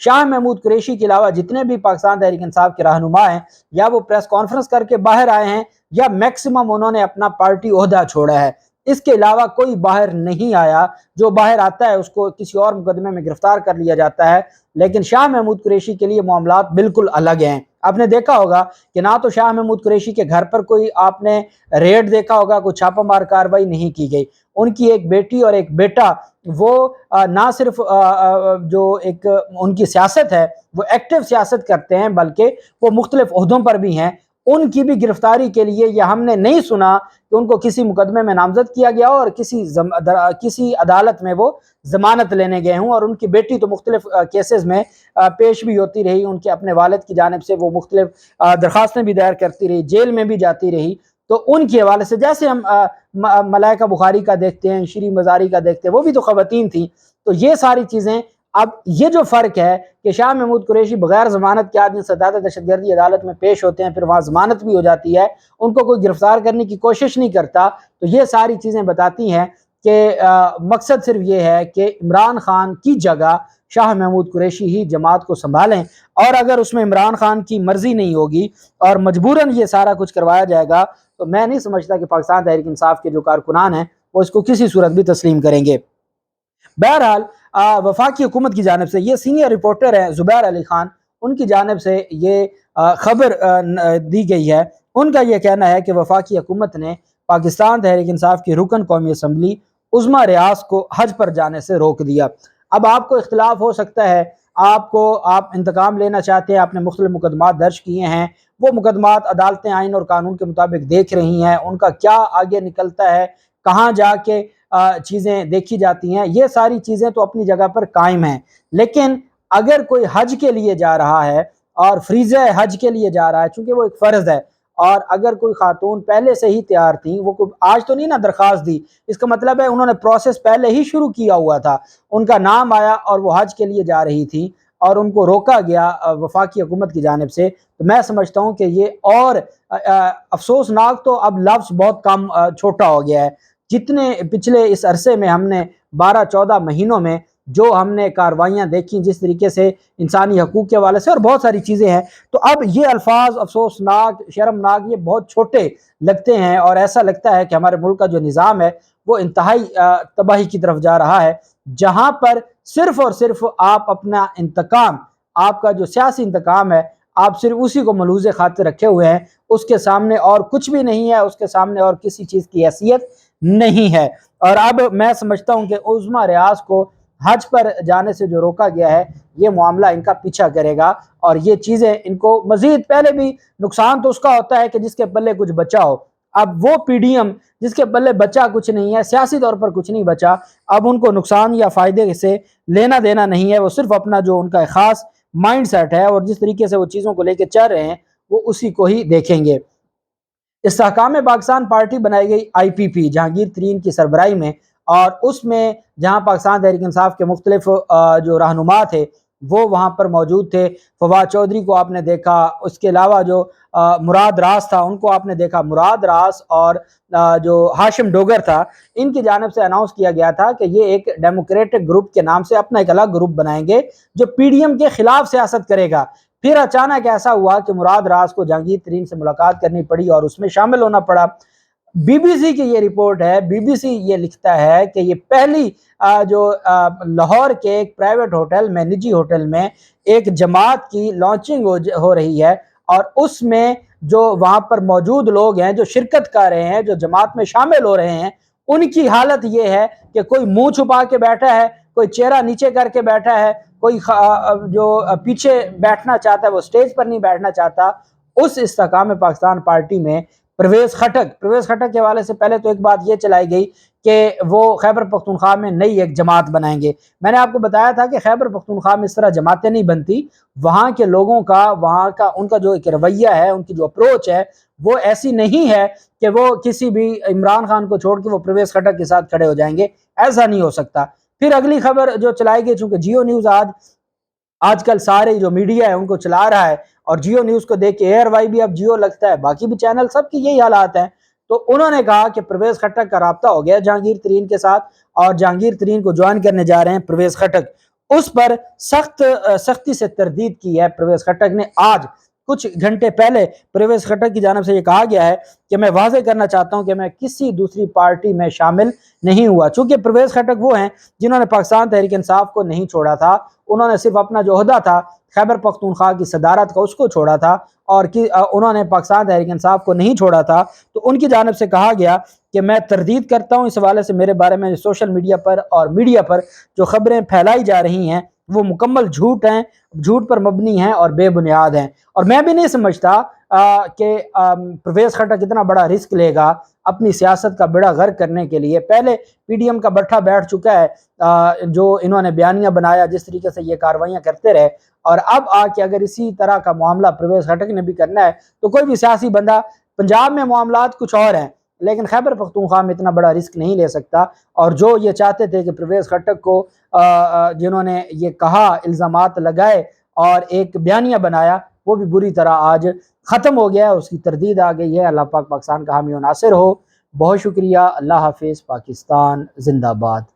شاہ محمود قریشی کے علاوہ جتنے بھی پاکستان تحریک انصاف کے رہنما ہیں یا وہ پریس کانفرنس کر کے باہر آئے ہیں یا میکسیمم انہوں نے اپنا پارٹی عہدہ چھوڑا ہے، اس کے علاوہ کوئی باہر نہیں آیا۔ جو باہر آتا ہے اس کو کسی اور مقدمے میں گرفتار کر لیا جاتا ہے، لیکن شاہ محمود قریشی کے لیے معاملات بالکل الگ ہیں۔ آپ نے دیکھا ہوگا کہ نہ تو شاہ محمود قریشی کے گھر پر کوئی آپ نے ریڈ دیکھا ہوگا، کوئی چھاپہ مار کارروائی نہیں کی گئی۔ ان کی ایک بیٹی اور ایک بیٹا وہ نہ صرف جو ایک ان کی سیاست ہے وہ ایکٹیو سیاست کرتے ہیں، بلکہ وہ مختلف عہدوں پر بھی ہیں۔ ان کی بھی گرفتاری کے لیے یہ ہم نے نہیں سنا کہ ان کو کسی مقدمے میں نامزد کیا گیا ہو اور کسی عدالت میں وہ ضمانت لینے گئے ہوں، اور ان کی بیٹی تو مختلف کیسز میں پیش بھی ہوتی رہی، ان کے اپنے والد کی جانب سے وہ مختلف درخواستیں بھی دائر کرتی رہی، جیل میں بھی جاتی رہی۔ تو ان کے حوالے سے جیسے ہم ملائکہ بخاری کا دیکھتے ہیں، شیریں مزاری کا دیکھتے ہیں، وہ بھی تو خواتین تھیں۔ تو یہ ساری چیزیں، اب یہ جو فرق ہے کہ شاہ محمود قریشی بغیر ضمانت کے آدمی ستادہ دہشت گردی عدالت میں پیش ہوتے ہیں، پھر وہاں ضمانت بھی ہو جاتی ہے، ان کو کوئی گرفتار کرنے کی کوشش نہیں کرتا۔ تو یہ ساری چیزیں بتاتی ہیں کہ مقصد صرف یہ ہے کہ عمران خان کی جگہ شاہ محمود قریشی ہی جماعت کو سنبھالیں، اور اگر اس میں عمران خان کی مرضی نہیں ہوگی اور مجبوراً یہ سارا کچھ کروایا جائے گا تو میں نہیں سمجھتا کہ پاکستان تحریک انصاف کے جو کارکنان ہیں وہ اس کو کسی صورت بھی تسلیم کریں گے۔ بہرحال وفاقی حکومت کی جانب سے یہ سینئر رپورٹر ہیں زبیر علی خان، ان کی جانب سے یہ خبر دی گئی ہے۔ ان کا یہ کہنا ہے کہ وفاقی حکومت نے پاکستان تحریک انصاف کی رکن قومی اسمبلی عظمیٰ ریاض کو حج پر جانے سے روک دیا۔ اب آپ کو اختلاف ہو سکتا ہے، آپ انتقام لینا چاہتے ہیں، آپ نے مختلف مقدمات درج کیے ہیں، وہ مقدمات عدالتیں آئین اور قانون کے مطابق دیکھ رہی ہیں، ان کا کیا آگے نکلتا ہے، کہاں جا کے چیزیں دیکھی جاتی ہیں، یہ ساری چیزیں تو اپنی جگہ پر قائم ہیں۔ لیکن اگر کوئی حج کے لیے جا رہا ہے اور فریضہ حج کے لیے جا رہا ہے، چونکہ وہ ایک فرض ہے، اور اگر کوئی خاتون پہلے سے ہی تیار تھیں، وہ آج تو نہیں نا درخواست دی، اس کا مطلب ہے انہوں نے پروسیس پہلے ہی شروع کیا ہوا تھا، ان کا نام آیا اور وہ حج کے لیے جا رہی تھی اور ان کو روکا گیا وفاقی حکومت کی جانب سے، تو میں سمجھتا ہوں کہ یہ اور افسوسناک، تو اب لفظ بہت کم چھوٹا ہو گیا ہے۔ جتنے پچھلے اس عرصے میں ہم نے 12-14 مہینوں میں جو ہم نے کاروائیاں دیکھی جس طریقے سے انسانی حقوق کے حوالے سے اور بہت ساری چیزیں ہیں، تو اب یہ الفاظ افسوسناک، شرمناک، یہ بہت چھوٹے لگتے ہیں، اور ایسا لگتا ہے کہ ہمارے ملک کا جو نظام ہے وہ انتہائی تباہی کی طرف جا رہا ہے، جہاں پر صرف اور صرف آپ اپنا انتقام، آپ کا جو سیاسی انتقام ہے، آپ صرف اسی کو ملحوظ خاطر رکھے ہوئے ہیں، اس کے سامنے اور کچھ بھی نہیں ہے، اس کے سامنے اور کسی چیز کی حیثیت نہیں ہے۔ اور اب میں سمجھتا ہوں کہ عظمیٰ ریاض کو حج پر جانے سے جو روکا گیا ہے، یہ معاملہ ان کا پیچھا کرے گا، اور یہ چیزیں ان کو مزید، پہلے بھی نقصان تو اس کا ہوتا ہے کہ جس کے پلے کچھ بچا ہو، اب وہ پی ڈی ایم جس کے پلے بچا کچھ نہیں ہے، سیاسی طور پر کچھ نہیں بچا، اب ان کو نقصان یا فائدے سے لینا دینا نہیں ہے، وہ صرف اپنا جو ان کا خاص مائنڈ سیٹ ہے اور جس طریقے سے وہ چیزوں کو لے کے چل رہے ہیں وہ اسی کو ہی دیکھیں گے۔ استحکام پاکستان پارٹی بنائی گئی IPP جہانگیر ترین کی سربراہی میں، اور اس میں جہاں پاکستان تحریک انصاف کے مختلف جو رہنما تھے وہ وہاں پر موجود تھے۔ فواد چودھری کو آپ نے دیکھا، اس کے علاوہ جو مراد راس تھا ان کو آپ نے دیکھا، مراد راس اور جو ہاشم ڈوگر تھا، ان کی جانب سے اناؤنس کیا گیا تھا کہ یہ ایک ڈیموکریٹک گروپ کے نام سے اپنا ایک الگ گروپ بنائیں گے جو PDM کے خلاف سیاست کرے گا۔ پھر اچانک ایسا ہوا کہ مراد راس کو جہانگیر ترین سے ملاقات کرنی پڑی اور اس میں شامل ہونا پڑا۔ BBC کی یہ رپورٹ ہے، BBC یہ لکھتا ہے کہ یہ پہلی جو لاہور کے ایک پرائیویٹ ہوٹل میں، نجی ہوٹل میں ایک جماعت کی لانچنگ ہو رہی ہے، اور اس میں جو وہاں پر موجود لوگ ہیں، جو شرکت کر رہے ہیں، جو جماعت میں شامل ہو رہے ہیں، ان کی حالت یہ ہے کہ کوئی منہ چھپا کے بیٹھا ہے، کوئی چہرہ نیچے کر کے بیٹھا ہے، کوئی جو پیچھے بیٹھنا چاہتا ہے وہ سٹیج پر نہیں بیٹھنا چاہتا۔ اس استحکام پاکستان پارٹی میں پرویز خٹک کے حوالے سے پہلے تو ایک بات یہ چلائی گئی کہ وہ خیبر پختونخوا میں نئی ایک جماعت بنائیں گے۔ میں نے آپ کو بتایا تھا کہ خیبر پختونخوا میں اس طرح جماعتیں نہیں بنتی، وہاں کے لوگوں کا، وہاں کا ان کا جو ایک رویہ ہے، ان کی جو اپروچ ہے وہ ایسی نہیں ہے کہ وہ کسی بھی عمران خان کو چھوڑ کے وہ پرویز خٹک کے ساتھ کھڑے ہو جائیں گے، ایسا نہیں ہو سکتا۔ پھر اگلی خبر جو چلائی گئی، چونکہ جیو نیوز آج کل سارے جو میڈیا ہے ان کو چلا رہا ہے، اور جیو نیوز کو دیکھ کے ایئر وائی بھی اب جیو لگتا ہے، باقی بھی چینل سب کی یہی حالات ہیں، تو انہوں نے کہا کہ پرویز خٹک کا رابطہ ہو گیا جہانگیر ترین کے ساتھ، اور جہانگیر ترین کو جوائن کرنے جا رہے ہیں پرویز خٹک۔ اس پر سختی سے تردید کی ہے پرویز خٹک نے۔ آج کچھ گھنٹے پہلے پرویز خٹک کی جانب سے یہ کہا گیا ہے کہ میں واضح کرنا چاہتا ہوں کہ میں کسی دوسری پارٹی میں شامل نہیں ہوا، چونکہ پرویز خٹک وہ ہیں جنہوں نے پاکستان تحریک انصاف کو نہیں چھوڑا تھا، انہوں نے صرف اپنا جو عہدہ تھا خیبر پختونخوا کی صدارت کا اس کو چھوڑا تھا، اور انہوں نے پاکستان تحریک انصاف کو نہیں چھوڑا تھا۔ تو ان کی جانب سے کہا گیا کہ میں تردید کرتا ہوں اس حوالے سے میرے بارے میں سوشل میڈیا پر اور میڈیا پر جو خبریں پھیلائی جا رہی ہیں وہ مکمل جھوٹ ہیں، جھوٹ پر مبنی ہیں اور بے بنیاد ہیں، اور میں بھی نہیں سمجھتا کہ پرویز خٹک اتنا بڑا رسک لے گا اپنی سیاست کا بیڑا غرق کرنے کے لیے۔ پہلے پی ڈی ایم کا بٹھا بیٹھ چکا ہے، جو انہوں نے بیانیہ بنایا، جس طریقے سے یہ کاروائیاں کرتے رہے، اور اب آ کے اگر اسی طرح کا معاملہ پرویز خٹک نے بھی کرنا ہے تو کوئی بھی سیاسی بندہ، پنجاب میں معاملات کچھ اور ہیں لیکن خیبر پختونخوا میں اتنا بڑا رسک نہیں لے سکتا، اور جو یہ چاہتے تھے کہ پرویز خٹک کو جنہوں نے یہ کہا، الزامات لگائے اور ایک بیانیہ بنایا، وہ بھی بری طرح آج ختم ہو گیا ہے، اس کی تردید آ گئی ہے۔ اللہ پاک پاکستان کا حامی و ناصر ہو۔ بہت شکریہ، اللہ حافظ، پاکستان زندہ باد۔